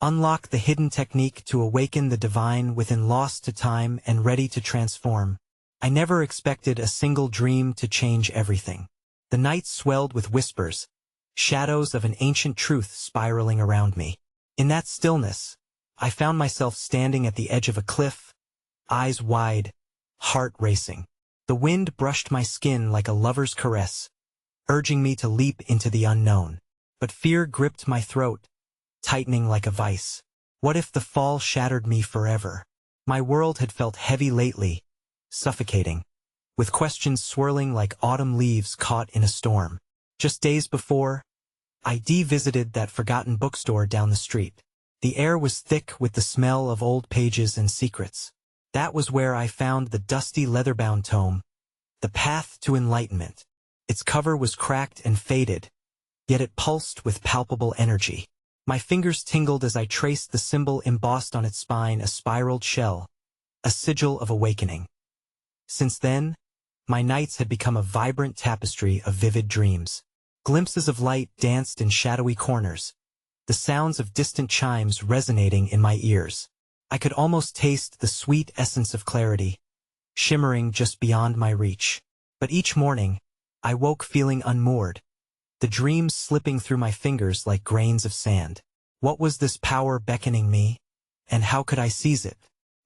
Unlock the hidden technique to awaken the divine within, lost to time and ready to transform. I never expected a single dream to change everything. The night swelled with whispers, shadows of an ancient truth spiraling around me. In that stillness, I found myself standing at the edge of a cliff, eyes wide, heart racing. The wind brushed my skin like a lover's caress, urging me to leap into the unknown. But fear gripped my throat, tightening like a vice. What if the fall shattered me forever? My world had felt heavy lately, suffocating, with questions swirling like autumn leaves caught in a storm. Just days before, I visited that forgotten bookstore down the street. The air was thick with the smell of old pages and secrets. That was where I found the dusty leather-bound tome, The Path to Enlightenment. Its cover was cracked and faded, yet it pulsed with palpable energy. My fingers tingled as I traced the symbol embossed on its spine, a spiraled shell, a sigil of awakening. Since then, my nights had become a vibrant tapestry of vivid dreams. Glimpses of light danced in shadowy corners, the sounds of distant chimes resonating in my ears. I could almost taste the sweet essence of clarity, shimmering just beyond my reach. But each morning, I woke feeling unmoored, the dreams slipping through my fingers like grains of sand. What was this power beckoning me, and how could I seize it?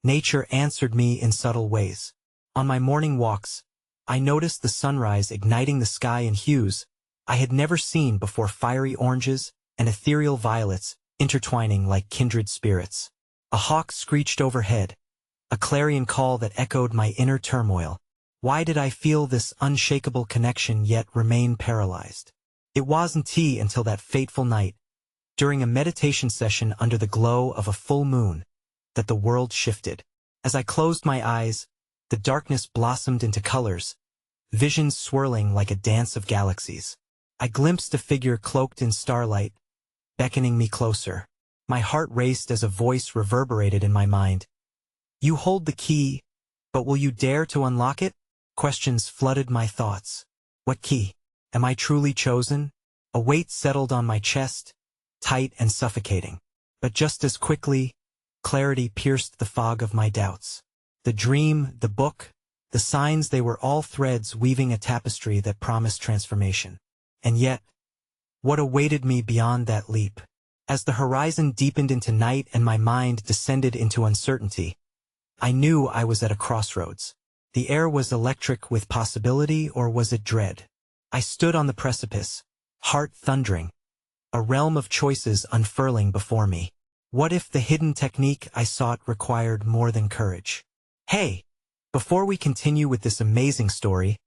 Nature answered me in subtle ways. On my morning walks, I noticed the sunrise igniting the sky in hues I had never seen before, fiery oranges and ethereal violets intertwining like kindred spirits. A hawk screeched overhead, a clarion call that echoed my inner turmoil. Why did I feel this unshakable connection yet remain paralyzed? It wasn't until that fateful night, during a meditation session under the glow of a full moon, that the world shifted. As I closed my eyes, the darkness blossomed into colors, visions swirling like a dance of galaxies. I glimpsed a figure cloaked in starlight, beckoning me closer. My heart raced as a voice reverberated in my mind. You hold the key, but will you dare to unlock it? Questions flooded my thoughts. What key? Am I truly chosen? A weight settled on my chest, tight and suffocating. But just as quickly, clarity pierced the fog of my doubts. The dream, the book, the signs, they were all threads weaving a tapestry that promised transformation. And yet, what awaited me beyond that leap? As the horizon deepened into night and my mind descended into uncertainty, I knew I was at a crossroads. The air was electric with possibility, or was it dread? I stood on the precipice, heart thundering, a realm of choices unfurling before me. What if the hidden technique I sought required more than courage? Hey, before we continue with this amazing story,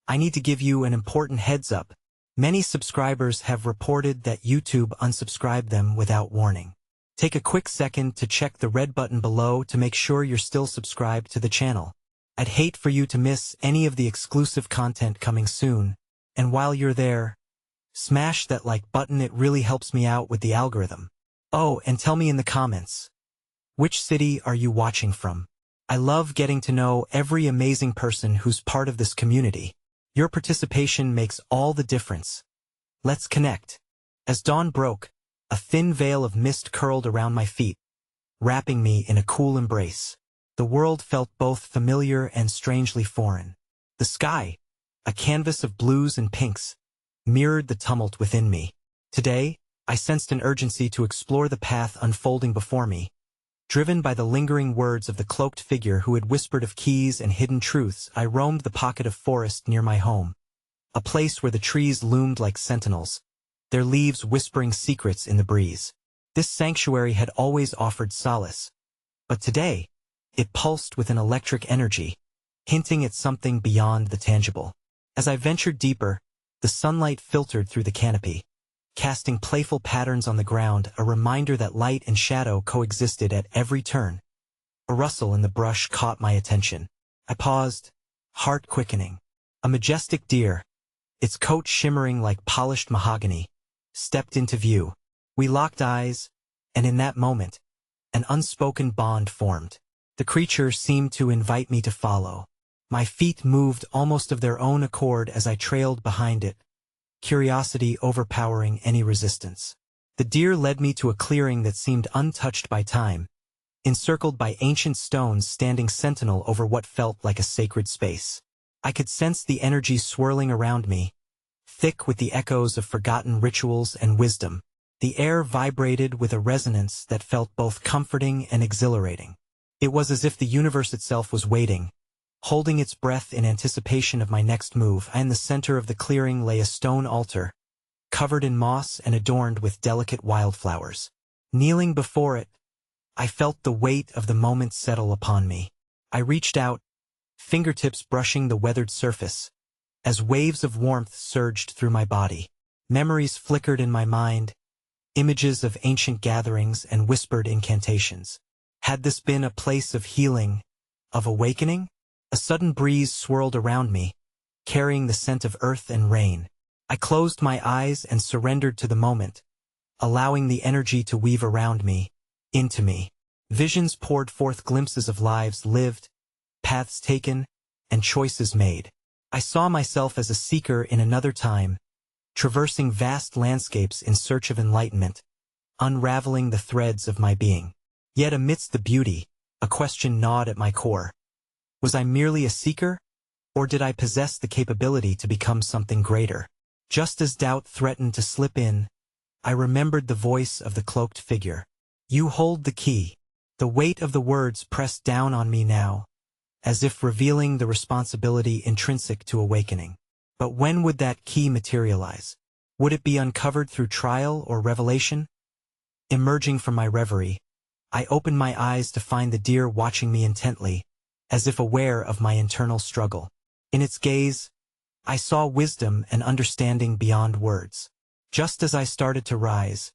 I need to give you an important heads up. Many subscribers have reported that YouTube unsubscribed them without warning. Take a quick second to check the red button below to make sure you're still subscribed to the channel. I'd hate for you to miss any of the exclusive content coming soon. And while you're there, smash that like button, it really helps me out with the algorithm. Oh, and tell me in the comments, which city are you watching from? I love getting to know every amazing person who's part of this community. Your participation makes all the difference. Let's connect. As dawn broke, a thin veil of mist curled around my feet, wrapping me in a cool embrace. The world felt both familiar and strangely foreign. The sky, a canvas of blues and pinks, mirrored the tumult within me. Today, I sensed an urgency to explore the path unfolding before me. Driven by the lingering words of the cloaked figure who had whispered of keys and hidden truths, I roamed the pocket of forest near my home, a place where the trees loomed like sentinels, their leaves whispering secrets in the breeze. This sanctuary had always offered solace, but today, it pulsed with an electric energy, hinting at something beyond the tangible. As I ventured deeper, the sunlight filtered through the canopy, casting playful patterns on the ground, a reminder that light and shadow coexisted at every turn. A rustle in the brush caught my attention. I paused, heart quickening. A majestic deer, its coat shimmering like polished mahogany, stepped into view. We locked eyes, and in that moment, an unspoken bond formed. The creature seemed to invite me to follow. My feet moved almost of their own accord as I trailed behind it, curiosity overpowering any resistance. The deer led me to a clearing that seemed untouched by time, encircled by ancient stones standing sentinel over what felt like a sacred space. I could sense the energy swirling around me, thick with the echoes of forgotten rituals and wisdom. The air vibrated with a resonance that felt both comforting and exhilarating. It was as if the universe itself was waiting, holding its breath in anticipation of my next move. In the center of the clearing lay a stone altar, covered in moss and adorned with delicate wildflowers. Kneeling before it, I felt the weight of the moment settle upon me. I reached out, fingertips brushing the weathered surface, as waves of warmth surged through my body. Memories flickered in my mind, images of ancient gatherings and whispered incantations. Had this been a place of healing, of awakening? A sudden breeze swirled around me, carrying the scent of earth and rain. I closed my eyes and surrendered to the moment, allowing the energy to weave around me, into me. Visions poured forth, glimpses of lives lived, paths taken, and choices made. I saw myself as a seeker in another time, traversing vast landscapes in search of enlightenment, unraveling the threads of my being. Yet amidst the beauty, a question gnawed at my core. Was I merely a seeker, or did I possess the capability to become something greater? Just as doubt threatened to slip in, I remembered the voice of the cloaked figure. You hold the key. The weight of the words pressed down on me now, as if revealing the responsibility intrinsic to awakening. But when would that key materialize? Would it be uncovered through trial or revelation? Emerging from my reverie, I opened my eyes to find the deer watching me intently, as if aware of my internal struggle. In its gaze, I saw wisdom and understanding beyond words. Just as I started to rise,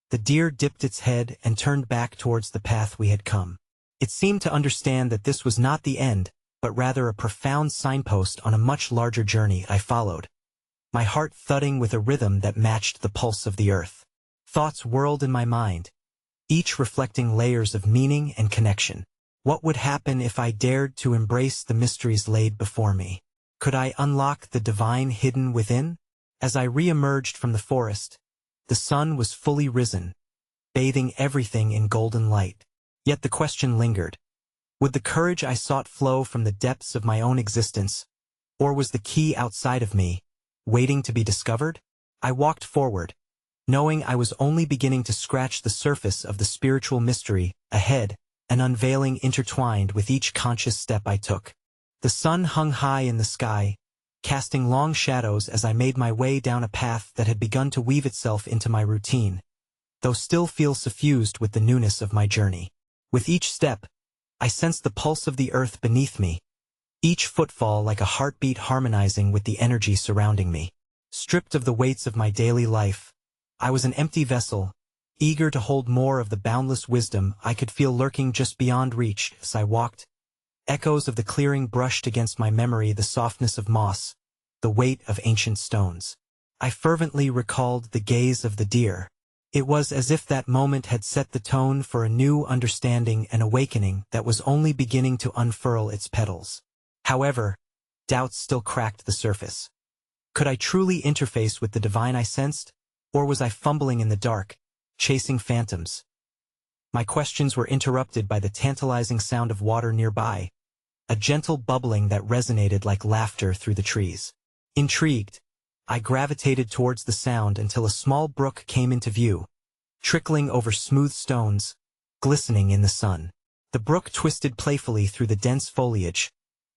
the deer dipped its head and turned back towards the path we had come. It seemed to understand that this was not the end, but rather a profound signpost on a much larger journey I followed, my heart thudding with a rhythm that matched the pulse of the earth. Thoughts whirled in my mind, each reflecting layers of meaning and connection. What would happen if I dared to embrace the mysteries laid before me? Could I unlock the divine hidden within? As I re-emerged from the forest, the sun was fully risen, bathing everything in golden light. Yet the question lingered. Would the courage I sought flow from the depths of my own existence, or was the key outside of me, waiting to be discovered? I walked forward, knowing I was only beginning to scratch the surface of the spiritual mystery ahead, an unveiling intertwined with each conscious step I took. The sun hung high in the sky, casting long shadows as I made my way down a path that had begun to weave itself into my routine, though still feel suffused with the newness of my journey. With each step, I sensed the pulse of the earth beneath me, each footfall like a heartbeat harmonizing with the energy surrounding me. Stripped of the weights of my daily life, I was an empty vessel, eager to hold more of the boundless wisdom I could feel lurking just beyond reach. As I walked, echoes of the clearing brushed against my memory, the softness of moss, the weight of ancient stones. I fervently recalled the gaze of the deer. It was as if that moment had set the tone for a new understanding and awakening that was only beginning to unfurl its petals. However, doubts still cracked the surface. Could I truly interface with the divine I sensed, or was I fumbling in the dark, chasing phantoms? My questions were interrupted by the tantalizing sound of water nearby, a gentle bubbling that resonated like laughter through the trees. Intrigued, I gravitated towards the sound until a small brook came into view, trickling over smooth stones, glistening in the sun. The brook twisted playfully through the dense foliage,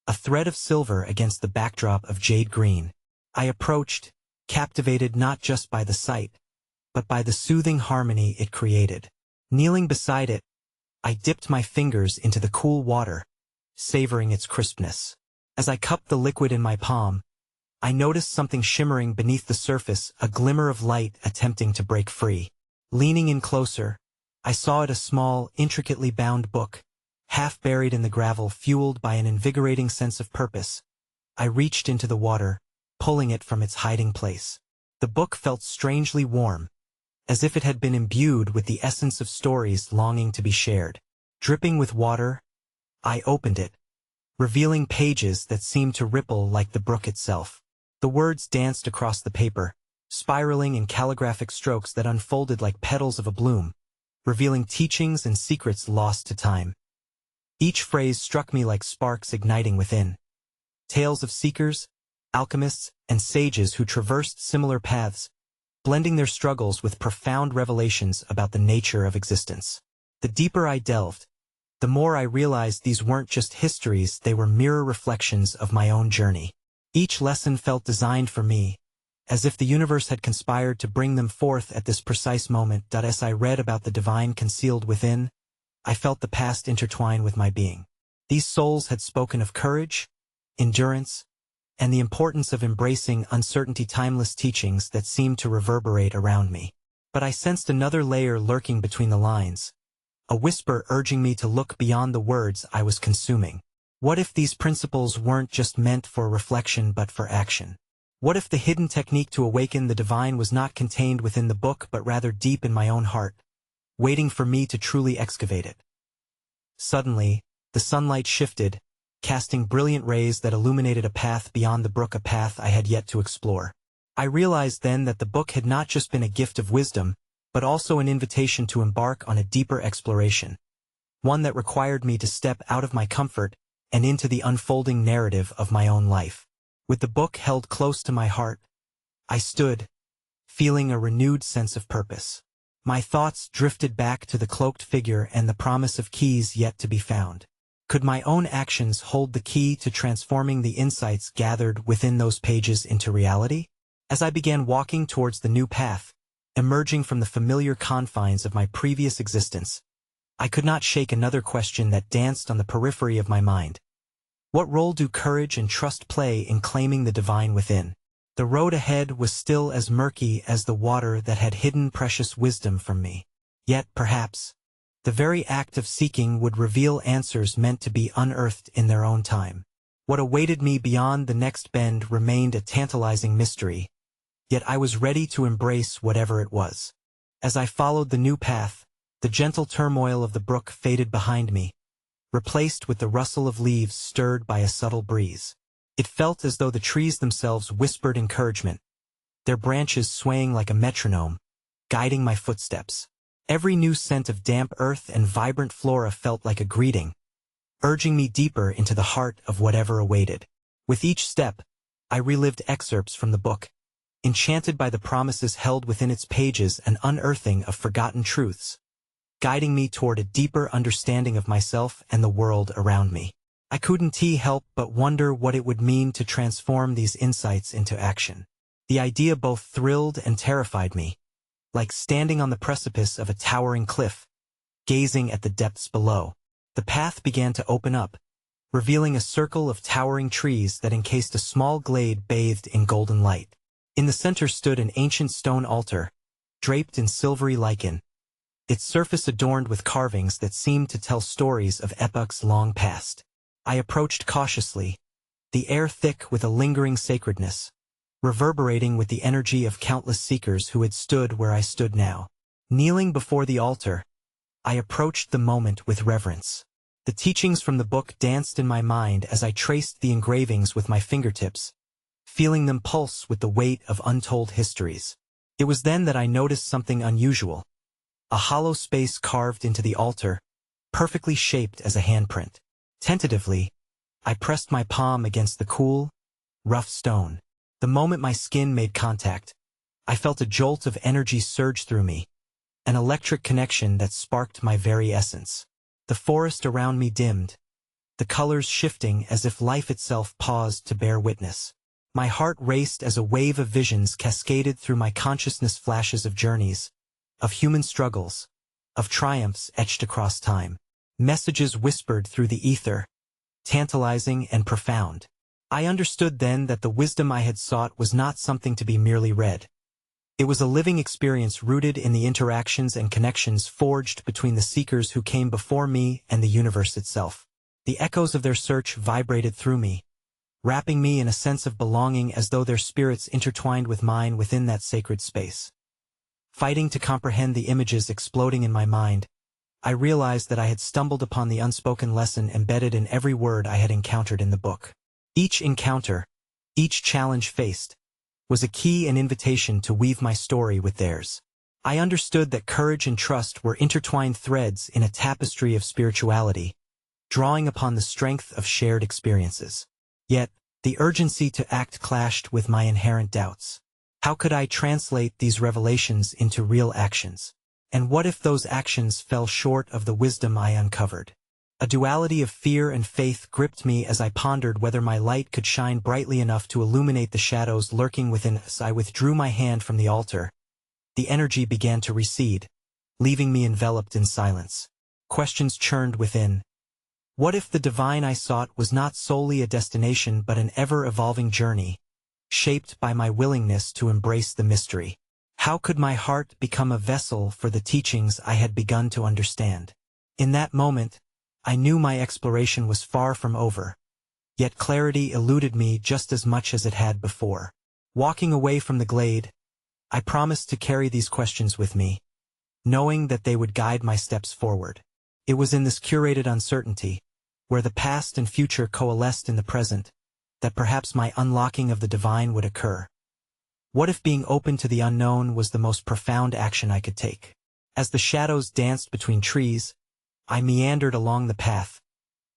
a thread of silver against the backdrop of jade green. I approached, captivated not just by the sight, but by the soothing harmony it created. Kneeling beside it, I dipped my fingers into the cool water, savoring its crispness. As I cupped the liquid in my palm, I noticed something shimmering beneath the surface, a glimmer of light attempting to break free. Leaning in closer, I saw it, a small, intricately bound book, half buried in the gravel, fueled by an invigorating sense of purpose. I reached into the water, pulling it from its hiding place. The book felt strangely warm, as if it had been imbued with the essence of stories longing to be shared. Dripping with water, I opened it, revealing pages that seemed to ripple like the brook itself. The words danced across the paper, spiraling in calligraphic strokes that unfolded like petals of a bloom, revealing teachings and secrets lost to time. Each phrase struck me like sparks igniting within. Tales of seekers, alchemists, and sages who traversed similar paths, blending their struggles with profound revelations about the nature of existence. The deeper I delved, the more I realized these weren't just histories, they were mirror reflections of my own journey. Each lesson felt designed for me, as if the universe had conspired to bring them forth at this precise moment. As I read about the divine concealed within, I felt the past intertwine with my being. These souls had spoken of courage, endurance, and the importance of embracing uncertainty, timeless teachings that seemed to reverberate around me. But I sensed another layer lurking between the lines, a whisper urging me to look beyond the words I was consuming. What if these principles weren't just meant for reflection but for action? What if the hidden technique to awaken the divine was not contained within the book but rather deep in my own heart, waiting for me to truly excavate it? Suddenly, the sunlight shifted, casting brilliant rays that illuminated a path beyond the brook, a path I had yet to explore. I realized then that the book had not just been a gift of wisdom, but also an invitation to embark on a deeper exploration, one that required me to step out of my comfort and into the unfolding narrative of my own life. With the book held close to my heart, I stood, feeling a renewed sense of purpose. My thoughts drifted back to the cloaked figure and the promise of keys yet to be found. Could my own actions hold the key to transforming the insights gathered within those pages into reality? As I began walking towards the new path, emerging from the familiar confines of my previous existence, I could not shake another question that danced on the periphery of my mind. What role do courage and trust play in claiming the divine within? The road ahead was still as murky as the water that had hidden precious wisdom from me. Yet, perhaps, the very act of seeking would reveal answers meant to be unearthed in their own time. What awaited me beyond the next bend remained a tantalizing mystery, yet I was ready to embrace whatever it was. As I followed the new path, the gentle turmoil of the brook faded behind me, replaced with the rustle of leaves stirred by a subtle breeze. It felt as though the trees themselves whispered encouragement, their branches swaying like a metronome, guiding my footsteps. Every new scent of damp earth and vibrant flora felt like a greeting, urging me deeper into the heart of whatever awaited. With each step, I relived excerpts from the book, enchanted by the promises held within its pages and unearthing of forgotten truths, guiding me toward a deeper understanding of myself and the world around me. I couldn't help but wonder what it would mean to transform these insights into action. The idea both thrilled and terrified me, like standing on the precipice of a towering cliff, gazing at the depths below. The path began to open up, revealing a circle of towering trees that encased a small glade bathed in golden light. In the center stood an ancient stone altar, draped in silvery lichen, its surface adorned with carvings that seemed to tell stories of epochs long past. I approached cautiously, the air thick with a lingering sacredness, reverberating with the energy of countless seekers who had stood where I stood now. Kneeling before the altar, I approached the moment with reverence. The teachings from the book danced in my mind as I traced the engravings with my fingertips, feeling them pulse with the weight of untold histories. It was then that I noticed something unusual. A hollow space carved into the altar, perfectly shaped as a handprint. Tentatively, I pressed my palm against the cool, rough stone. The moment my skin made contact, I felt a jolt of energy surge through me, an electric connection that sparked my very essence. The forest around me dimmed, the colors shifting as if life itself paused to bear witness. My heart raced as a wave of visions cascaded through my consciousness, flashes of journeys, of human struggles, of triumphs etched across time. Messages whispered through the ether, tantalizing and profound. I understood then that the wisdom I had sought was not something to be merely read. It was a living experience rooted in the interactions and connections forged between the seekers who came before me and the universe itself. The echoes of their search vibrated through me, wrapping me in a sense of belonging as though their spirits intertwined with mine within that sacred space. Fighting to comprehend the images exploding in my mind, I realized that I had stumbled upon the unspoken lesson embedded in every word I had encountered in the book. Each encounter, each challenge faced, was a key and invitation to weave my story with theirs. I understood that courage and trust were intertwined threads in a tapestry of spirituality, drawing upon the strength of shared experiences. Yet, the urgency to act clashed with my inherent doubts. How could I translate these revelations into real actions? And what if those actions fell short of the wisdom I uncovered? A duality of fear and faith gripped me as I pondered whether my light could shine brightly enough to illuminate the shadows lurking within us. I withdrew my hand from the altar. The energy began to recede, leaving me enveloped in silence. Questions churned within. What if the divine I sought was not solely a destination but an ever-evolving journey, shaped by my willingness to embrace the mystery? How could my heart become a vessel for the teachings I had begun to understand? In that moment, I knew my exploration was far from over, yet clarity eluded me just as much as it had before. Walking away from the glade, I promised to carry these questions with me, knowing that they would guide my steps forward. It was in this curated uncertainty, where the past and future coalesced in the present, that perhaps my unlocking of the divine would occur. What if being open to the unknown was the most profound action I could take? As the shadows danced between trees, I meandered along the path,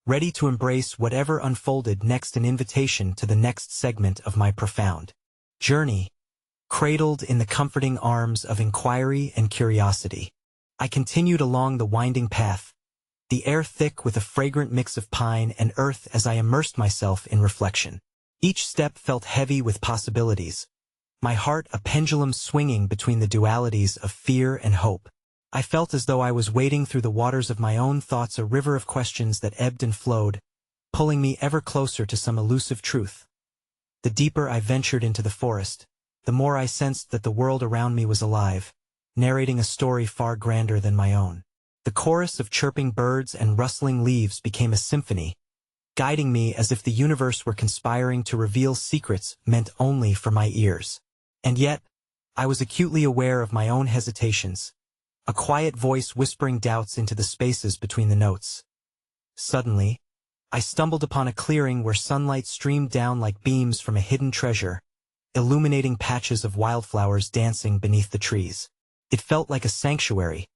ready to embrace whatever unfolded next, an invitation to the next segment of my profound journey. Cradled in the comforting arms of inquiry and curiosity, I continued along the winding path, the air thick with a fragrant mix of pine and earth as I immersed myself in reflection. Each step felt heavy with possibilities, my heart a pendulum swinging between the dualities of fear and hope. I felt as though I was wading through the waters of my own thoughts, a river of questions that ebbed and flowed, pulling me ever closer to some elusive truth. The deeper I ventured into the forest, the more I sensed that the world around me was alive, narrating a story far grander than my own. The chorus of chirping birds and rustling leaves became a symphony, guiding me as if the universe were conspiring to reveal secrets meant only for my ears. And yet, I was acutely aware of my own hesitations, a quiet voice whispering doubts into the spaces between the notes. Suddenly, I stumbled upon a clearing where sunlight streamed down like beams from a hidden treasure, illuminating patches of wildflowers dancing beneath the trees. It felt like a sanctuary,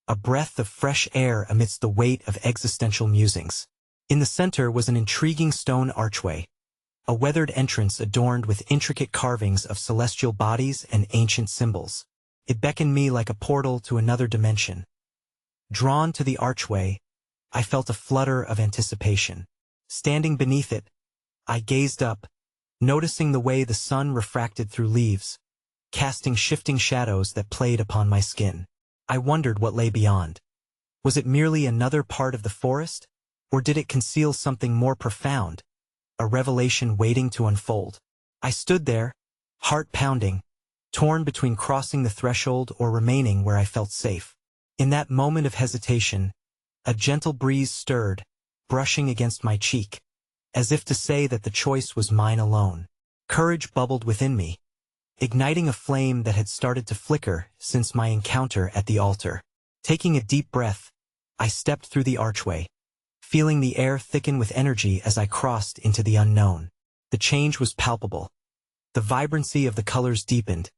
a breath of fresh air amidst the weight of existential musings. In the center was an intriguing stone archway, a weathered entrance adorned with intricate carvings of celestial bodies and ancient symbols. It beckoned me like a portal to another dimension. Drawn to the archway, I felt a flutter of anticipation. Standing beneath it, I gazed up, noticing the way the sun refracted through leaves, casting shifting shadows that played upon my skin. I wondered what lay beyond. Was it merely another part of the forest, or did it conceal something more profound, a revelation waiting to unfold? I stood there, heart pounding, torn between crossing the threshold or remaining where I felt safe. In that moment of hesitation, a gentle breeze stirred, brushing against my cheek, as if to say that the choice was mine alone. Courage bubbled within me, igniting a flame that had started to flicker since my encounter at the altar. Taking a deep breath, I stepped through the archway, feeling the air thicken with energy as I crossed into the unknown. The change was palpable. The vibrancy of the colors deepened,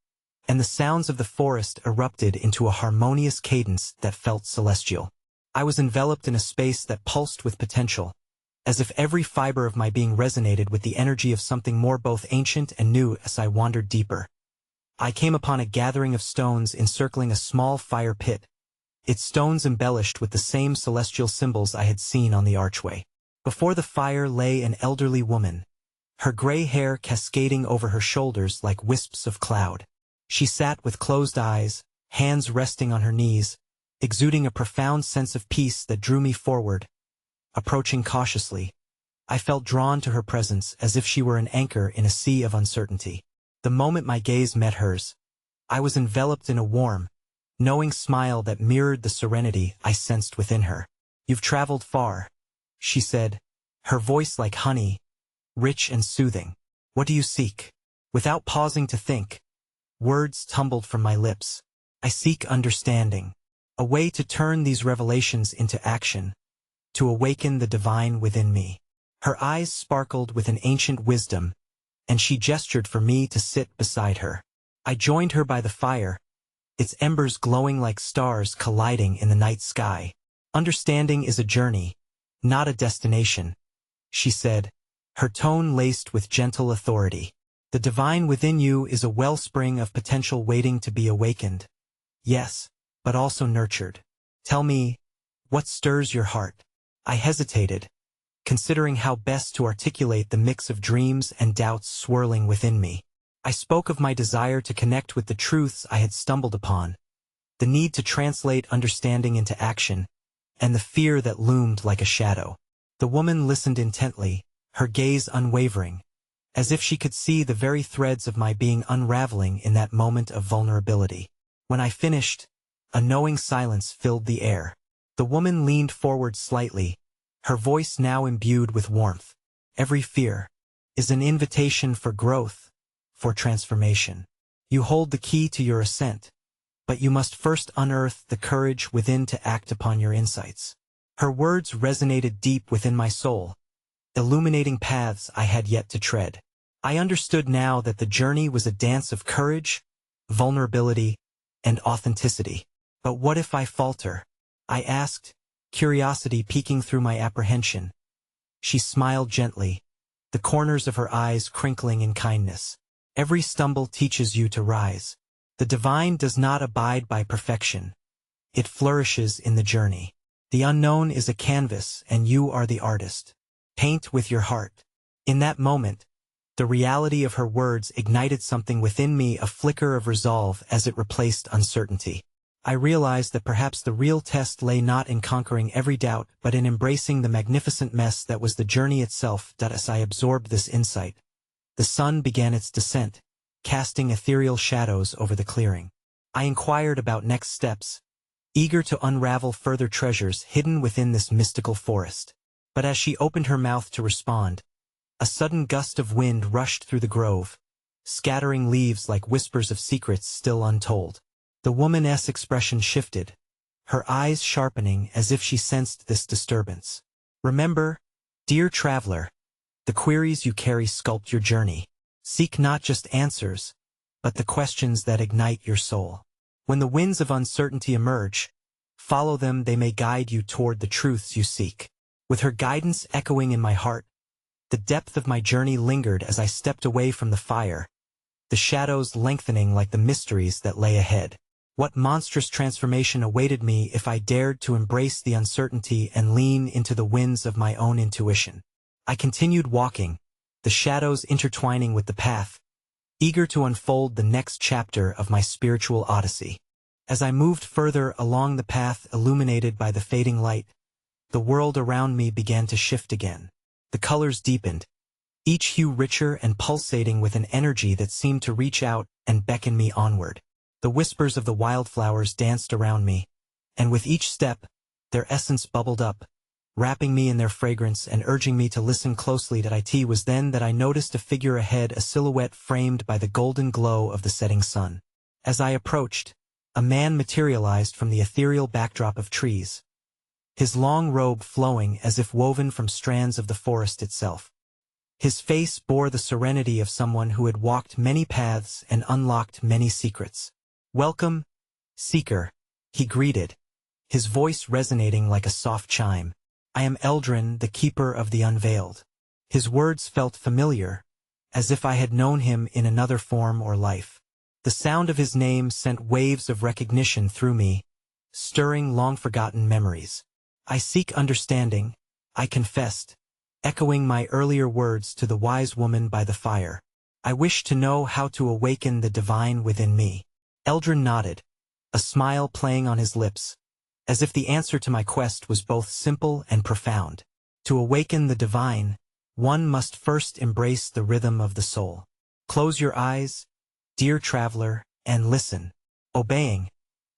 and the sounds of the forest erupted into a harmonious cadence that felt celestial. I was enveloped in a space that pulsed with potential, as if every fiber of my being resonated with the energy of something more, both ancient and new. As I wandered deeper, I came upon a gathering of stones encircling a small fire pit, its stones embellished with the same celestial symbols I had seen on the archway. Before the fire lay an elderly woman, her gray hair cascading over her shoulders like wisps of cloud. She sat with closed eyes, hands resting on her knees, exuding a profound sense of peace that drew me forward. Approaching cautiously, I felt drawn to her presence as if she were an anchor in a sea of uncertainty. The moment my gaze met hers, I was enveloped in a warm, knowing smile that mirrored the serenity I sensed within her. "You've traveled far," she said, her voice like honey, rich and soothing. "What do you seek?" Without pausing to think, words tumbled from my lips. "I seek understanding, a way to turn these revelations into action, to awaken the divine within me." Her eyes sparkled with an ancient wisdom, and she gestured for me to sit beside her. I joined her by the fire, its embers glowing like stars colliding in the night sky. "Understanding is a journey, not a destination," she said, her tone laced with gentle authority. "The divine within you is a wellspring of potential waiting to be awakened. Yes, but also nurtured. Tell me, what stirs your heart?" I hesitated, considering how best to articulate the mix of dreams and doubts swirling within me. I spoke of my desire to connect with the truths I had stumbled upon, the need to translate understanding into action, and the fear that loomed like a shadow. The woman listened intently, her gaze unwavering, as if she could see the very threads of my being unraveling in that moment of vulnerability. When I finished, a knowing silence filled the air. The woman leaned forward slightly, her voice now imbued with warmth. "Every fear is an invitation for growth, for transformation. You hold the key to your ascent, but you must first unearth the courage within to act upon your insights." Her words resonated deep within my soul, illuminating paths I had yet to tread. I understood now that the journey was a dance of courage, vulnerability, and authenticity. "But what if I falter?" I asked, curiosity peeking through my apprehension. She smiled gently, the corners of her eyes crinkling in kindness. "Every stumble teaches you to rise. The divine does not abide by perfection. It flourishes in the journey. The unknown is a canvas, and you are the artist. Paint with your heart." In that moment, the reality of her words ignited something within me, a flicker of resolve as it replaced uncertainty. I realized that perhaps the real test lay not in conquering every doubt, but in embracing the magnificent mess that was the journey itself. As I absorbed this insight, the sun began its descent, casting ethereal shadows over the clearing. I inquired about next steps, eager to unravel further treasures hidden within this mystical forest. But as she opened her mouth to respond, a sudden gust of wind rushed through the grove, scattering leaves like whispers of secrets still untold. The woman's expression shifted, her eyes sharpening as if she sensed this disturbance. "Remember, dear traveler, the queries you carry sculpt your journey. Seek not just answers, but the questions that ignite your soul. When the winds of uncertainty emerge, follow them, they may guide you toward the truths you seek." With her guidance echoing in my heart, the depth of my journey lingered as I stepped away from the fire, the shadows lengthening like the mysteries that lay ahead. What monstrous transformation awaited me if I dared to embrace the uncertainty and lean into the winds of my own intuition? I continued walking, the shadows intertwining with the path, eager to unfold the next chapter of my spiritual odyssey. As I moved further along the path illuminated by the fading light, the world around me began to shift again. The colors deepened, each hue richer and pulsating with an energy that seemed to reach out and beckon me onward. The whispers of the wildflowers danced around me, and with each step, their essence bubbled up, wrapping me in their fragrance and urging me to listen closely. It was then that I noticed a figure ahead, a silhouette framed by the golden glow of the setting sun. As I approached, a man materialized from the ethereal backdrop of trees, his long robe flowing as if woven from strands of the forest itself. His face bore the serenity of someone who had walked many paths and unlocked many secrets. "Welcome, seeker," he greeted, his voice resonating like a soft chime. "I am Eldrin, the keeper of the unveiled." His words felt familiar, as if I had known him in another form or life. The sound of his name sent waves of recognition through me, stirring long-forgotten memories. "I seek understanding," I confessed, echoing my earlier words to the wise woman by the fire. "I wish to know how to awaken the divine within me." Eldrin nodded, a smile playing on his lips, as if the answer to my quest was both simple and profound. To awaken the divine, one must first embrace the rhythm of the soul. Close your eyes, dear traveler, and listen. Obeying,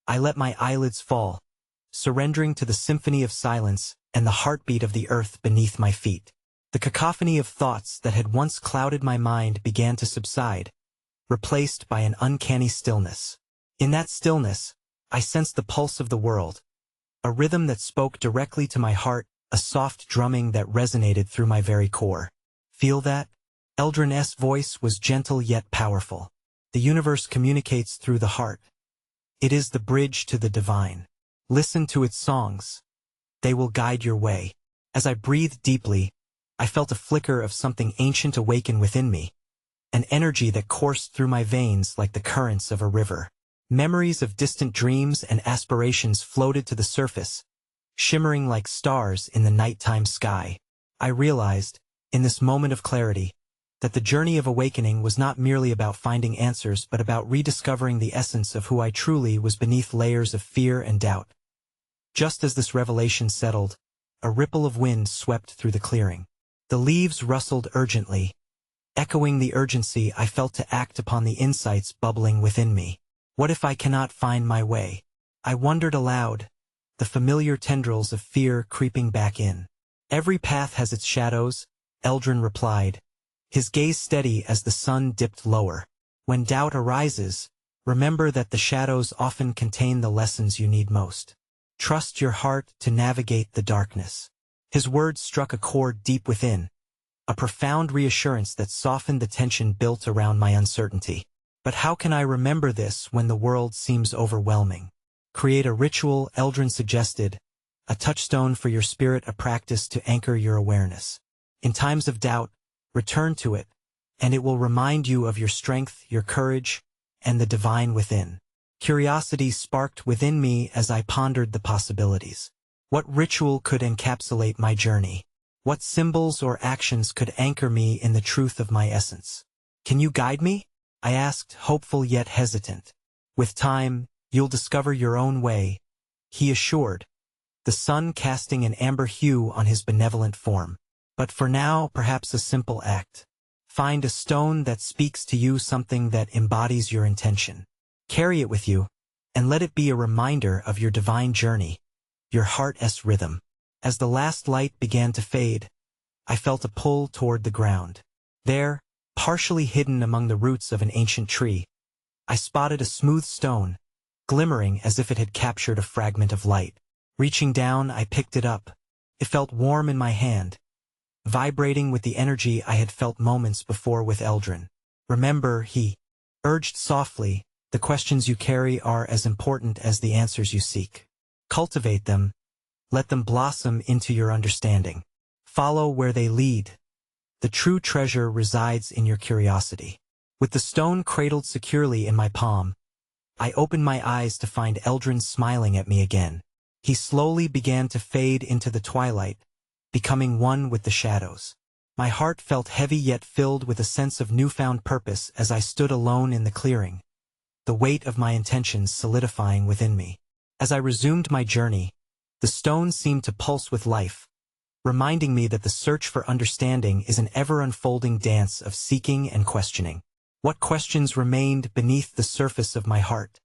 I let my eyelids fall, surrendering to the symphony of silence and the heartbeat of the earth beneath my feet. The cacophony of thoughts that had once clouded my mind began to subside, replaced by an uncanny stillness. In that stillness, I sensed the pulse of the world, a rhythm that spoke directly to my heart, a soft drumming that resonated through my very core. "Feel that?" Eldrin's voice was gentle yet powerful. The universe communicates through the heart. It is the bridge to the divine. Listen to its songs. They will guide your way. As I breathed deeply, I felt a flicker of something ancient awaken within me, an energy that coursed through my veins like the currents of a river. Memories of distant dreams and aspirations floated to the surface, shimmering like stars in the nighttime sky. I realized, in this moment of clarity, that the journey of awakening was not merely about finding answers but about rediscovering the essence of who I truly was beneath layers of fear and doubt. Just as this revelation settled, a ripple of wind swept through the clearing. The leaves rustled urgently, echoing the urgency I felt to act upon the insights bubbling within me. What if I cannot find my way? I wondered aloud, the familiar tendrils of fear creeping back in. Every path has its shadows, Eldrin replied, his gaze steady as the sun dipped lower. When doubt arises, remember that the shadows often contain the lessons you need most. Trust your heart to navigate the darkness. His words struck a chord deep within, a profound reassurance that softened the tension built around my uncertainty. But how can I remember this when the world seems overwhelming? Create a ritual, Eldrin suggested, a touchstone for your spirit, a practice to anchor your awareness. In times of doubt, return to it, and it will remind you of your strength, your courage, and the divine within. Curiosity sparked within me as I pondered the possibilities. What ritual could encapsulate my journey? What symbols or actions could anchor me in the truth of my essence? Can you guide me? I asked, hopeful yet hesitant. With time, you'll discover your own way, he assured, the sun casting an amber hue on his benevolent form. But for now, perhaps a simple act. Find a stone that speaks to you, something that embodies your intention. Carry it with you, and let it be a reminder of your divine journey, your heart's rhythm. As the last light began to fade, I felt a pull toward the ground. There, partially hidden among the roots of an ancient tree, I spotted a smooth stone, glimmering as if it had captured a fragment of light. Reaching down, I picked it up. It felt warm in my hand, vibrating with the energy I had felt moments before with Eldrin. Remember, he urged softly, the questions you carry are as important as the answers you seek. Cultivate them, let them blossom into your understanding. Follow where they lead. The true treasure resides in your curiosity. With the stone cradled securely in my palm, I opened my eyes to find Eldrin smiling at me again. He slowly began to fade into the twilight, becoming one with the shadows. My heart felt heavy yet filled with a sense of newfound purpose as I stood alone in the clearing, the weight of my intentions solidifying within me. As I resumed my journey, the stone seemed to pulse with life, reminding me that the search for understanding is an ever-unfolding dance of seeking and questioning. What questions remained beneath the surface of my heart,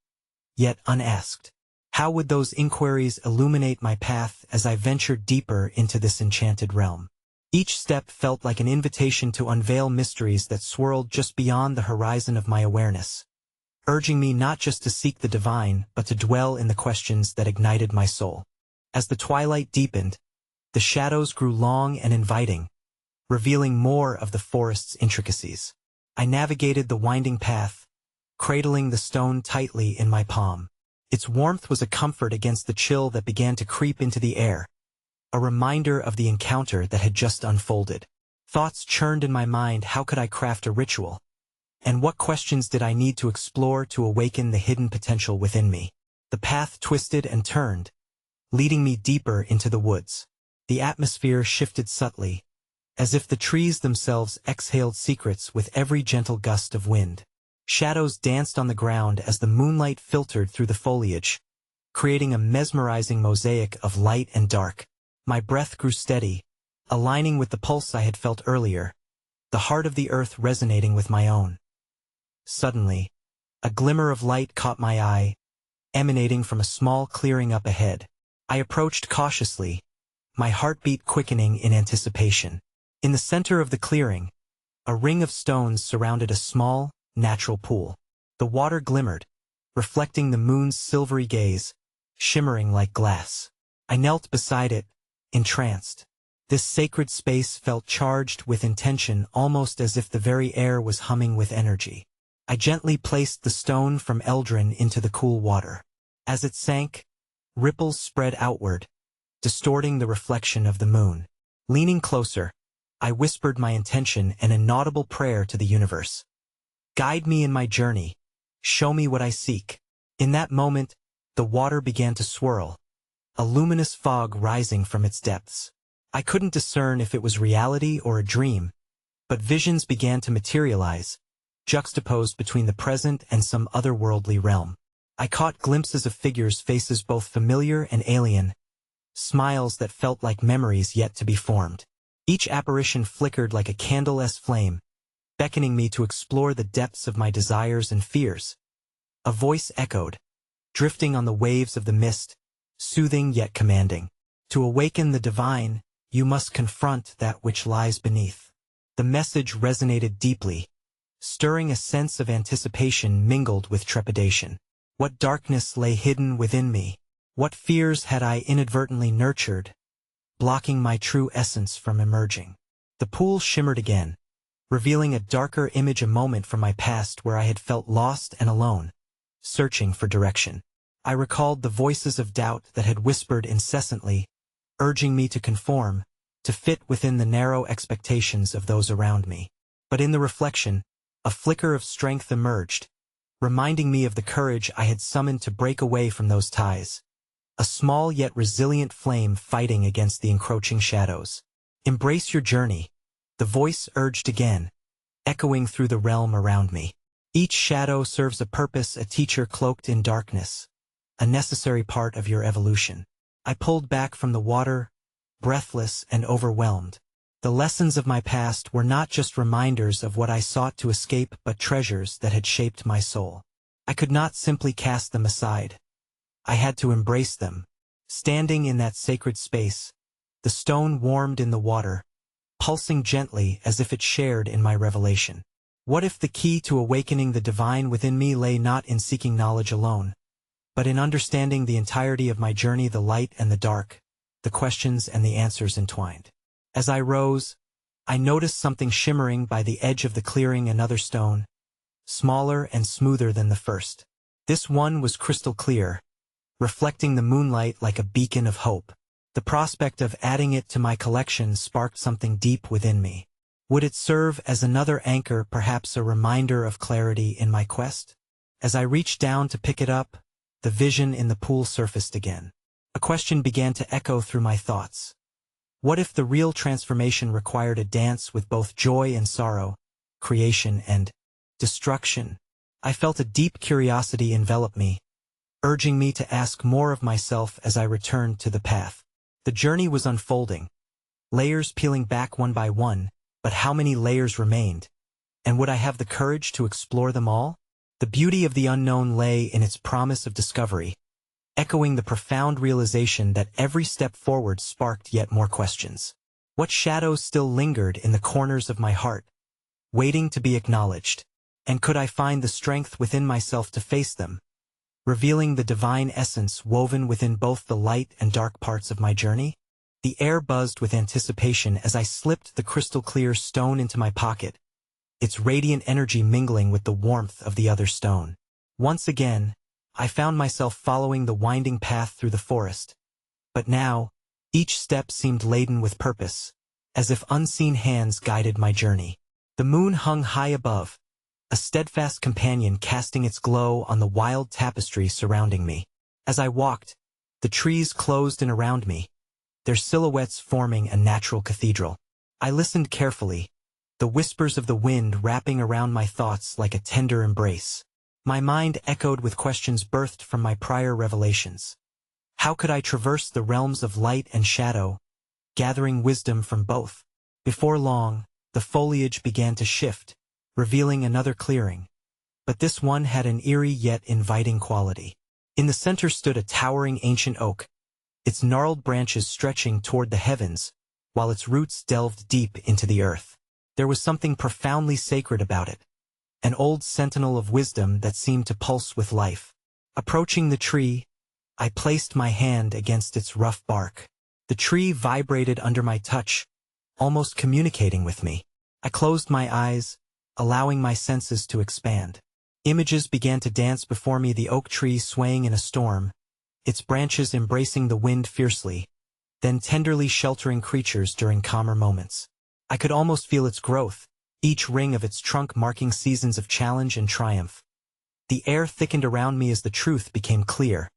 yet unasked? How would those inquiries illuminate my path as I ventured deeper into this enchanted realm? Each step felt like an invitation to unveil mysteries that swirled just beyond the horizon of my awareness, urging me not just to seek the divine, but to dwell in the questions that ignited my soul. As the twilight deepened, the shadows grew long and inviting, revealing more of the forest's intricacies. I navigated the winding path, cradling the stone tightly in my palm. Its warmth was a comfort against the chill that began to creep into the air, a reminder of the encounter that had just unfolded. Thoughts churned in my mind. How could I craft a ritual? And what questions did I need to explore to awaken the hidden potential within me? The path twisted and turned, leading me deeper into the woods. The atmosphere shifted subtly, as if the trees themselves exhaled secrets with every gentle gust of wind. Shadows danced on the ground as the moonlight filtered through the foliage, creating a mesmerizing mosaic of light and dark. My breath grew steady, aligning with the pulse I had felt earlier, the heart of the earth resonating with my own. Suddenly, a glimmer of light caught my eye, emanating from a small clearing up ahead. I approached cautiously, my heartbeat quickening in anticipation. In the center of the clearing, a ring of stones surrounded a small, natural pool. The water glimmered, reflecting the moon's silvery gaze, shimmering like glass. I knelt beside it, entranced. This sacred space felt charged with intention, almost as if the very air was humming with energy. I gently placed the stone from Eldrin into the cool water. As it sank, ripples spread outward, distorting the reflection of the moon. Leaning closer, I whispered my intention, an inaudible prayer to the universe. Guide me in my journey. Show me what I seek. In that moment, the water began to swirl, a luminous fog rising from its depths. I couldn't discern if it was reality or a dream, but visions began to materialize, juxtaposed between the present and some otherworldly realm. I caught glimpses of figures, faces both familiar and alien, smiles that felt like memories yet to be formed. Each apparition flickered like a candle-less flame, beckoning me to explore the depths of my desires and fears. A voice echoed, drifting on the waves of the mist, soothing yet commanding. To awaken the divine, you must confront that which lies beneath. The message resonated deeply, stirring a sense of anticipation mingled with trepidation. What darkness lay hidden within me? What fears had I inadvertently nurtured, blocking my true essence from emerging? The pool shimmered again, revealing a darker image, a moment from my past where I had felt lost and alone, searching for direction. I recalled the voices of doubt that had whispered incessantly, urging me to conform, to fit within the narrow expectations of those around me. But in the reflection, a flicker of strength emerged, reminding me of the courage I had summoned to break away from those ties. A small yet resilient flame fighting against the encroaching shadows. Embrace your journey, the voice urged again, echoing through the realm around me. Each shadow serves a purpose, a teacher cloaked in darkness, a necessary part of your evolution. I pulled back from the water, breathless and overwhelmed. The lessons of my past were not just reminders of what I sought to escape, but treasures that had shaped my soul. I could not simply cast them aside. I had to embrace them. Standing in that sacred space, the stone warmed in the water, pulsing gently as if it shared in my revelation. What if the key to awakening the divine within me lay not in seeking knowledge alone, but in understanding the entirety of my journey, the light and the dark, the questions and the answers entwined? As I rose, I noticed something shimmering by the edge of the clearing, another stone, smaller and smoother than the first. This one was crystal clear, reflecting the moonlight like a beacon of hope. The prospect of adding it to my collection sparked something deep within me. Would it serve as another anchor, perhaps a reminder of clarity in my quest? As I reached down to pick it up, the vision in the pool surfaced again. A question began to echo through my thoughts. What if the real transformation required a dance with both joy and sorrow, creation and destruction? I felt a deep curiosity envelop me, urging me to ask more of myself as I returned to the path. The journey was unfolding, layers peeling back one by one, but how many layers remained? And would I have the courage to explore them all? The beauty of the unknown lay in its promise of discovery, echoing the profound realization that every step forward sparked yet more questions. What shadows still lingered in the corners of my heart, waiting to be acknowledged? And could I find the strength within myself to face them, revealing the divine essence woven within both the light and dark parts of my journey? The air buzzed with anticipation as I slipped the crystal-clear stone into my pocket, its radiant energy mingling with the warmth of the other stone. Once again, I found myself following the winding path through the forest. But now, each step seemed laden with purpose, as if unseen hands guided my journey. The moon hung high above, a steadfast companion casting its glow on the wild tapestry surrounding me. As I walked, the trees closed in around me, their silhouettes forming a natural cathedral. I listened carefully, the whispers of the wind wrapping around my thoughts like a tender embrace. My mind echoed with questions birthed from my prior revelations. How could I traverse the realms of light and shadow, gathering wisdom from both? Before long, the foliage began to shift, revealing another clearing. But this one had an eerie yet inviting quality. In the center stood a towering ancient oak, its gnarled branches stretching toward the heavens, while its roots delved deep into the earth. There was something profoundly sacred about it, an old sentinel of wisdom that seemed to pulse with life. Approaching the tree, I placed my hand against its rough bark. The tree vibrated under my touch, almost communicating with me. I closed my eyes, allowing my senses to expand. Images began to dance before me, the oak tree swaying in a storm, its branches embracing the wind fiercely, then tenderly sheltering creatures during calmer moments. I could almost feel its growth, each ring of its trunk marking seasons of challenge and triumph. The air thickened around me as the truth became clear.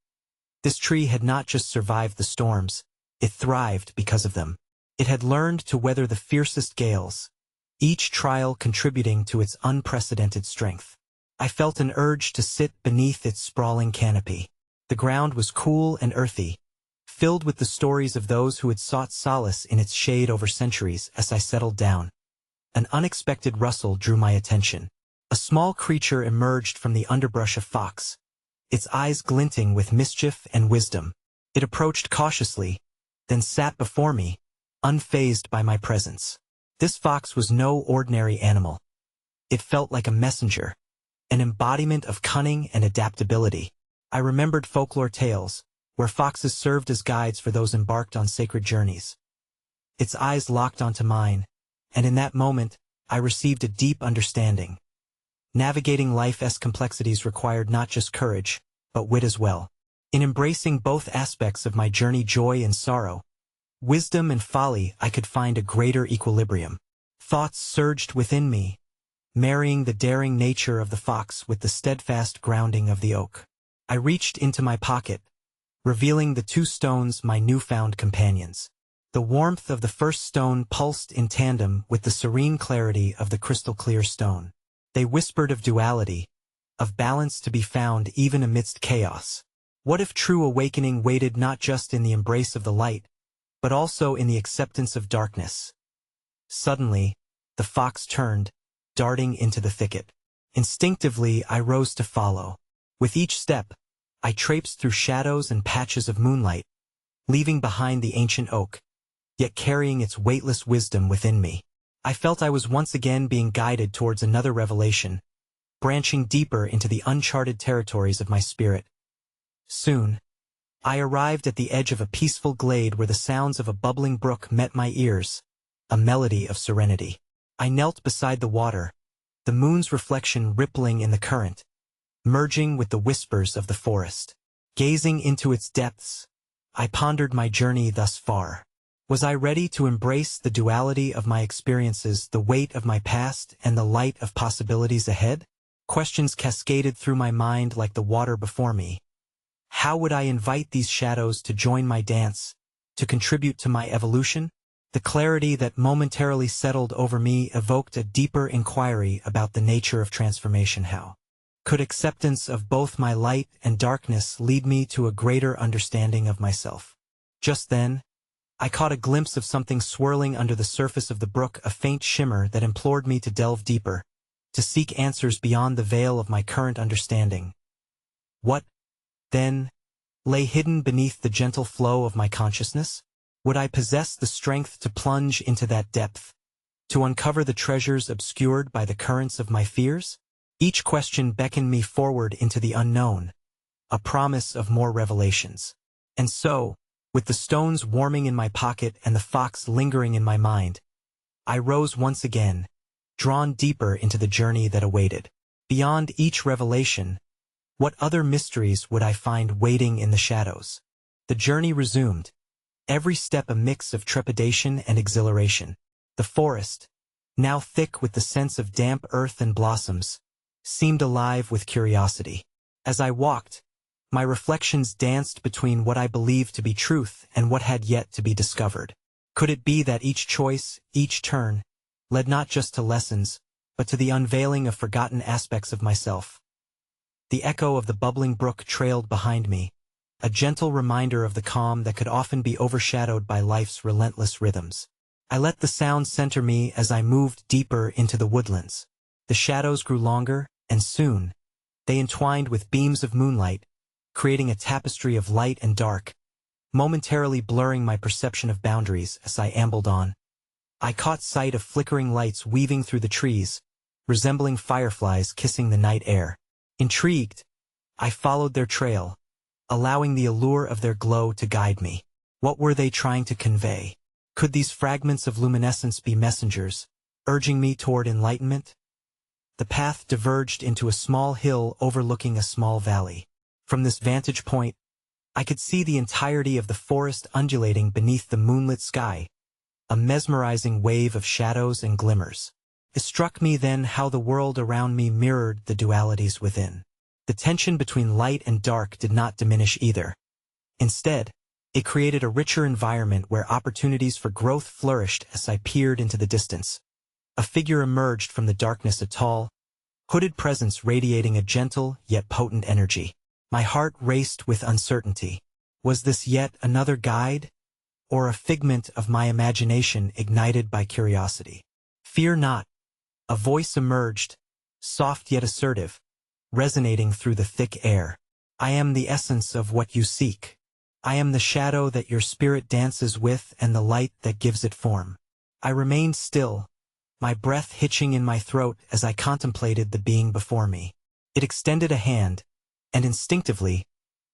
This tree had not just survived the storms, it thrived because of them. It had learned to weather the fiercest gales, each trial contributing to its unprecedented strength. I felt an urge to sit beneath its sprawling canopy. The ground was cool and earthy, filled with the stories of those who had sought solace in its shade over centuries. As I settled down, an unexpected rustle drew my attention. A small creature emerged from the underbrush, a fox, its eyes glinting with mischief and wisdom. It approached cautiously, then sat before me, unfazed by my presence. This fox was no ordinary animal. It felt like a messenger, an embodiment of cunning and adaptability. I remembered folklore tales, where foxes served as guides for those embarked on sacred journeys. Its eyes locked onto mine, and in that moment, I received a deep understanding. Navigating life's complexities required not just courage, but wit as well. In embracing both aspects of my journey, joy and sorrow, wisdom and folly, I could find a greater equilibrium. Thoughts surged within me, marrying the daring nature of the fox with the steadfast grounding of the oak. I reached into my pocket, revealing the two stones, my newfound companions. The warmth of the first stone pulsed in tandem with the serene clarity of the crystal-clear stone. They whispered of duality, of balance to be found even amidst chaos. What if true awakening waited not just in the embrace of the light, but also in the acceptance of darkness? Suddenly, the fox turned, darting into the thicket. Instinctively, I rose to follow. With each step, I traipsed through shadows and patches of moonlight, leaving behind the ancient oak, yet carrying its weightless wisdom within me. I felt I was once again being guided towards another revelation, branching deeper into the uncharted territories of my spirit. Soon, I arrived at the edge of a peaceful glade where the sounds of a bubbling brook met my ears, a melody of serenity. I knelt beside the water, the moon's reflection rippling in the current, merging with the whispers of the forest. Gazing into its depths, I pondered my journey thus far. Was I ready to embrace the duality of my experiences, the weight of my past and the light of possibilities ahead? Questions cascaded through my mind like the water before me. How would I invite these shadows to join my dance, to contribute to my evolution? The clarity that momentarily settled over me evoked a deeper inquiry about the nature of transformation. How could acceptance of both my light and darkness lead me to a greater understanding of myself? Just then, I caught a glimpse of something swirling under the surface of the brook, a faint shimmer that implored me to delve deeper, to seek answers beyond the veil of my current understanding. What, then, lay hidden beneath the gentle flow of my consciousness? Would I possess the strength to plunge into that depth, to uncover the treasures obscured by the currents of my fears? Each question beckoned me forward into the unknown, a promise of more revelations. And so, with the stones warming in my pocket and the fox lingering in my mind, I rose once again, drawn deeper into the journey that awaited. Beyond each revelation, what other mysteries would I find waiting in the shadows? The journey resumed, every step a mix of trepidation and exhilaration. The forest, now thick with the sense of damp earth and blossoms, seemed alive with curiosity. As I walked, my reflections danced between what I believed to be truth and what had yet to be discovered. Could it be that each choice, each turn, led not just to lessons, but to the unveiling of forgotten aspects of myself? The echo of the bubbling brook trailed behind me, a gentle reminder of the calm that could often be overshadowed by life's relentless rhythms. I let the sound center me as I moved deeper into the woodlands. The shadows grew longer, and soon, they entwined with beams of moonlight, creating a tapestry of light and dark, momentarily blurring my perception of boundaries. As I ambled on, I caught sight of flickering lights weaving through the trees, resembling fireflies kissing the night air. Intrigued, I followed their trail, allowing the allure of their glow to guide me. What were they trying to convey? Could these fragments of luminescence be messengers, urging me toward enlightenment? The path diverged into a small hill overlooking a small valley. From this vantage point, I could see the entirety of the forest undulating beneath the moonlit sky, a mesmerizing wave of shadows and glimmers. It struck me then how the world around me mirrored the dualities within. The tension between light and dark did not diminish either. Instead, it created a richer environment where opportunities for growth flourished as I peered into the distance. A figure emerged from the darkness, a tall, hooded presence radiating a gentle yet potent energy. My heart raced with uncertainty. Was this yet another guide, or a figment of my imagination ignited by curiosity? "Fear not," a voice emerged, soft yet assertive, resonating through the thick air. "I am the essence of what you seek. I am the shadow that your spirit dances with and the light that gives it form." I remained still, my breath hitching in my throat as I contemplated the being before me. It extended a hand, and instinctively,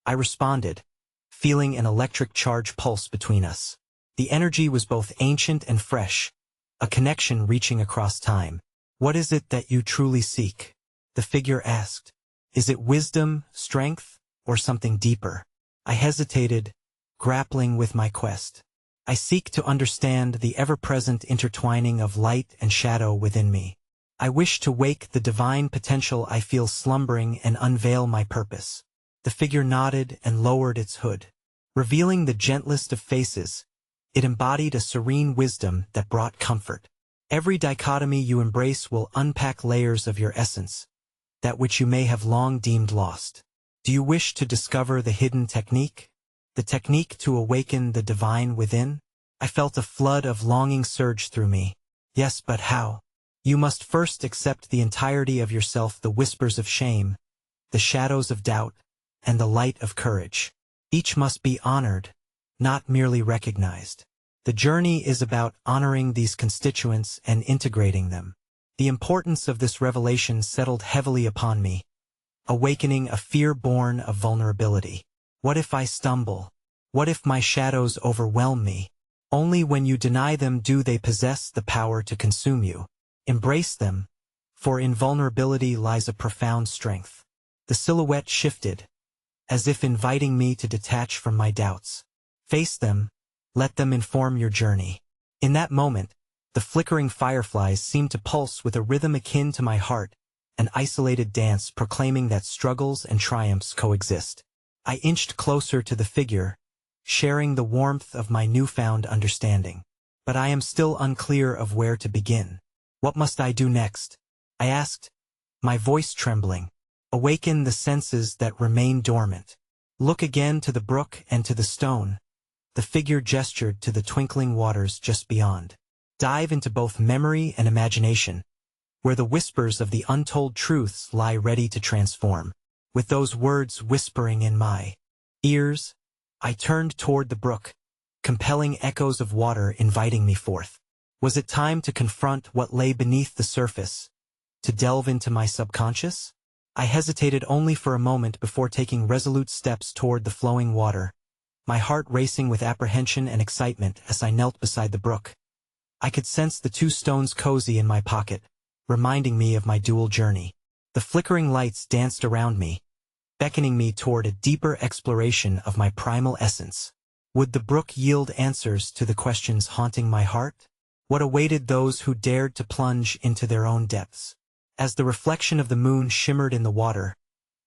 I responded, feeling an electric charge pulse between us. The energy was both ancient and fresh, a connection reaching across time. "What is it that you truly seek?" the figure asked. "Is it wisdom, strength, or something deeper?" I hesitated, grappling with my quest. "I seek to understand the ever-present intertwining of light and shadow within me. I wish to wake the divine potential I feel slumbering and unveil my purpose." The figure nodded and lowered its hood. Revealing the gentlest of faces, it embodied a serene wisdom that brought comfort. "Every dichotomy you embrace will unpack layers of your essence, that which you may have long deemed lost. Do you wish to discover the hidden technique? The technique to awaken the divine within?" I felt a flood of longing surge through me. "Yes, but how?" "You must first accept the entirety of yourself, the whispers of shame, the shadows of doubt, and the light of courage. Each must be honored, not merely recognized. The journey is about honoring these constituents and integrating them." The importance of this revelation settled heavily upon me, awakening a fear born of vulnerability. What if I stumble? What if my shadows overwhelm me? Only when you deny them do they possess the power to consume you. Embrace them, for in vulnerability lies a profound strength. The silhouette shifted, as if inviting me to detach from my doubts. Face them, let them inform your journey. In that moment, the flickering fireflies seemed to pulse with a rhythm akin to my heart, an isolated dance proclaiming that struggles and triumphs coexist. I inched closer to the figure, sharing the warmth of my newfound understanding. But I am still unclear of where to begin. "What must I do next?" I asked, my voice trembling. "Awaken the senses that remain dormant. Look again to the brook and to the stone." The figure gestured to the twinkling waters just beyond. "Dive into both memory and imagination, where the whispers of the untold truths lie ready to transform." With those words whispering in my ears, I turned toward the brook, compelling echoes of water inviting me forth. Was it time to confront what lay beneath the surface, to delve into my subconscious? I hesitated only for a moment before taking resolute steps toward the flowing water, my heart racing with apprehension and excitement as I knelt beside the brook. I could sense the two stones cozy in my pocket, reminding me of my dual journey. The flickering lights danced around me, beckoning me toward a deeper exploration of my primal essence. Would the brook yield answers to the questions haunting my heart? What awaited those who dared to plunge into their own depths? As the reflection of the moon shimmered in the water,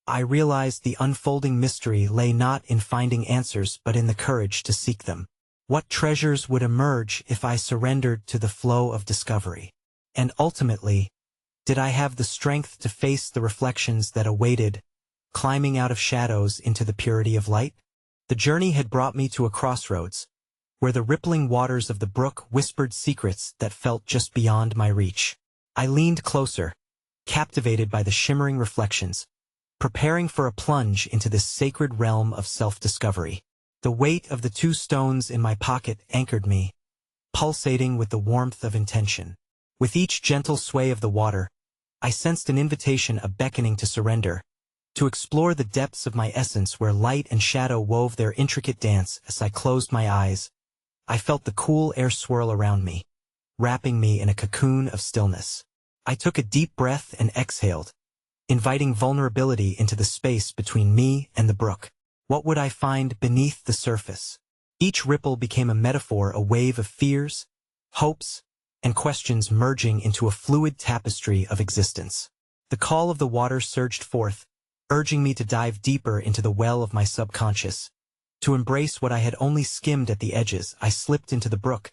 I realized the unfolding mystery lay not in finding answers but in the courage to seek them. What treasures would emerge if I surrendered to the flow of discovery? And ultimately, did I have the strength to face the reflections that awaited, climbing out of shadows into the purity of light? The journey had brought me to a crossroads, where the rippling waters of the brook whispered secrets that felt just beyond my reach. I leaned closer, captivated by the shimmering reflections, preparing for a plunge into this sacred realm of self-discovery. The weight of the two stones in my pocket anchored me, pulsating with the warmth of intention. With each gentle sway of the water, I sensed an invitation, a beckoning to surrender, to explore the depths of my essence where light and shadow wove their intricate dance. As I closed my eyes, I felt the cool air swirl around me, wrapping me in a cocoon of stillness. I took a deep breath and exhaled, inviting vulnerability into the space between me and the brook. What would I find beneath the surface? Each ripple became a metaphor, a wave of fears, hopes, and questions merging into a fluid tapestry of existence. The call of the water surged forth, urging me to dive deeper into the well of my subconscious. To embrace what I had only skimmed at the edges, I slipped into the brook,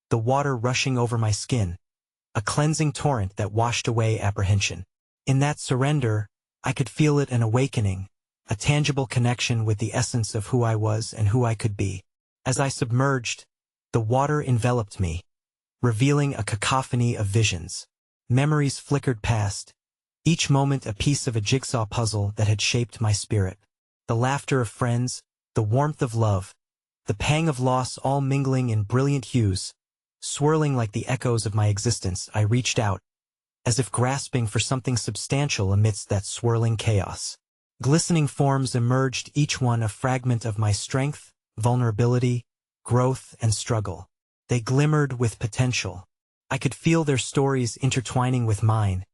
the water rushing over my skin, a cleansing torrent that washed away apprehension. In that surrender, I could feel it, an awakening, a tangible connection with the essence of who I was and who I could be. As I submerged, the water enveloped me, revealing a cacophony of visions. Memories flickered past, each moment a piece of a jigsaw puzzle that had shaped my spirit. The laughter of friends, the warmth of love, the pang of loss, all mingling in brilliant hues. Swirling like the echoes of my existence, I reached out, as if grasping for something substantial amidst that swirling chaos. Glistening forms emerged, each one a fragment of my strength, vulnerability, growth, and struggle. They glimmered with potential. I could feel their stories intertwining with mine,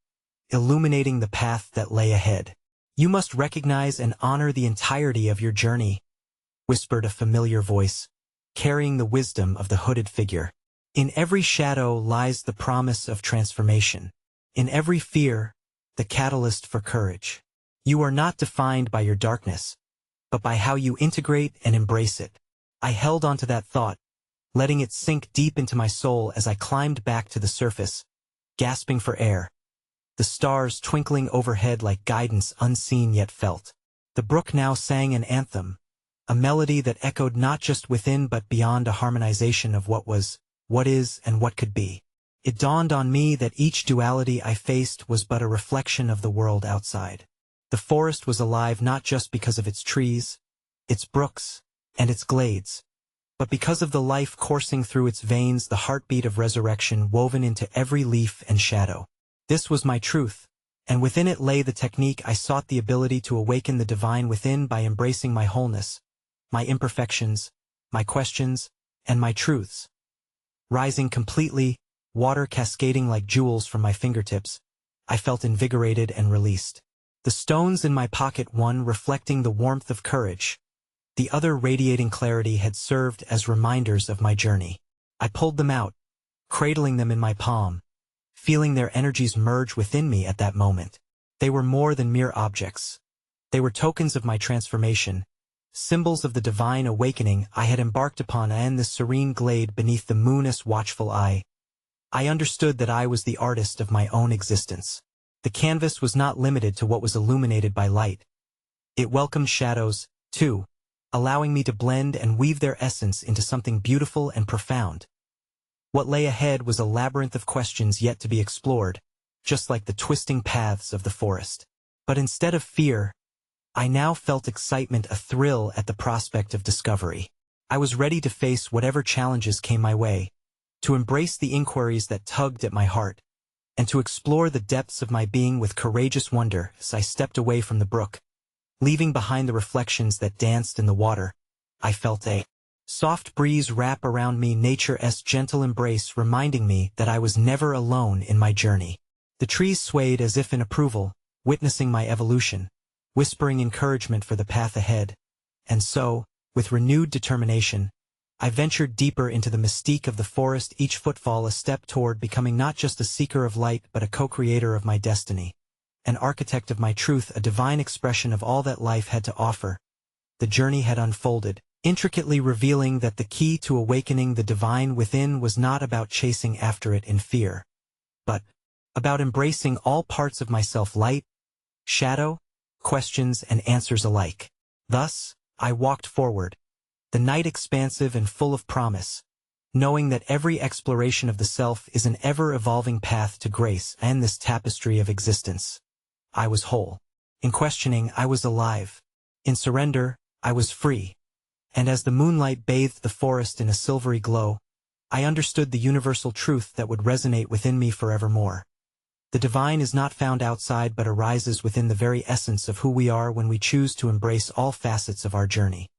illuminating the path that lay ahead. "You must recognize and honor the entirety of your journey," whispered a familiar voice, carrying the wisdom of the hooded figure. "In every shadow lies the promise of transformation. In every fear, the catalyst for courage. You are not defined by your darkness, but by how you integrate and embrace it." I held onto that thought, letting it sink deep into my soul as I climbed back to the surface, gasping for air, the stars twinkling overhead like guidance unseen yet felt. The brook now sang an anthem, a melody that echoed not just within but beyond, a harmonization of what was, what is, and what could be. It dawned on me that each duality I faced was but a reflection of the world outside. The forest was alive not just because of its trees, its brooks, and its glades, but because of the life coursing through its veins, the heartbeat of resurrection woven into every leaf and shadow. This was my truth, and within it lay the technique. I sought the ability to awaken the divine within by embracing my wholeness, my imperfections, my questions, and my truths. Rising completely, water cascading like jewels from my fingertips, I felt invigorated and released. The stones in my pocket, one reflecting the warmth of courage, the other radiating clarity, had served as reminders of my journey. I pulled them out, cradling them in my palm, feeling their energies merge within me at that moment. They were more than mere objects. They were tokens of my transformation, symbols of the divine awakening I had embarked upon. In this serene glade beneath the moon's watchful eye, I understood that I was the artist of my own existence. The canvas was not limited to what was illuminated by light. It welcomed shadows, too, allowing me to blend and weave their essence into something beautiful and profound. What lay ahead was a labyrinth of questions yet to be explored, just like the twisting paths of the forest. But instead of fear, I now felt excitement, a thrill at the prospect of discovery. I was ready to face whatever challenges came my way, to embrace the inquiries that tugged at my heart, and to explore the depths of my being with courageous wonder. As I stepped away from the brook, leaving behind the reflections that danced in the water, I felt a soft breeze wrap around me, nature's gentle embrace reminding me that I was never alone in my journey. The trees swayed as if in approval, witnessing my evolution, whispering encouragement for the path ahead. And so, with renewed determination, I ventured deeper into the mystique of the forest, each footfall a step toward becoming not just a seeker of light but a co-creator of my destiny, an architect of my truth, a divine expression of all that life had to offer. The journey had unfolded, intricately revealing that the key to awakening the divine within was not about chasing after it in fear, but about embracing all parts of myself, light, shadow, questions, and answers alike. Thus, I walked forward, the night expansive and full of promise, knowing that every exploration of the self is an ever-evolving path to grace and this tapestry of existence. I was whole. In questioning, I was alive. In surrender, I was free. And as the moonlight bathed the forest in a silvery glow, I understood the universal truth that would resonate within me forevermore. The divine is not found outside but arises within the very essence of who we are when we choose to embrace all facets of our journey.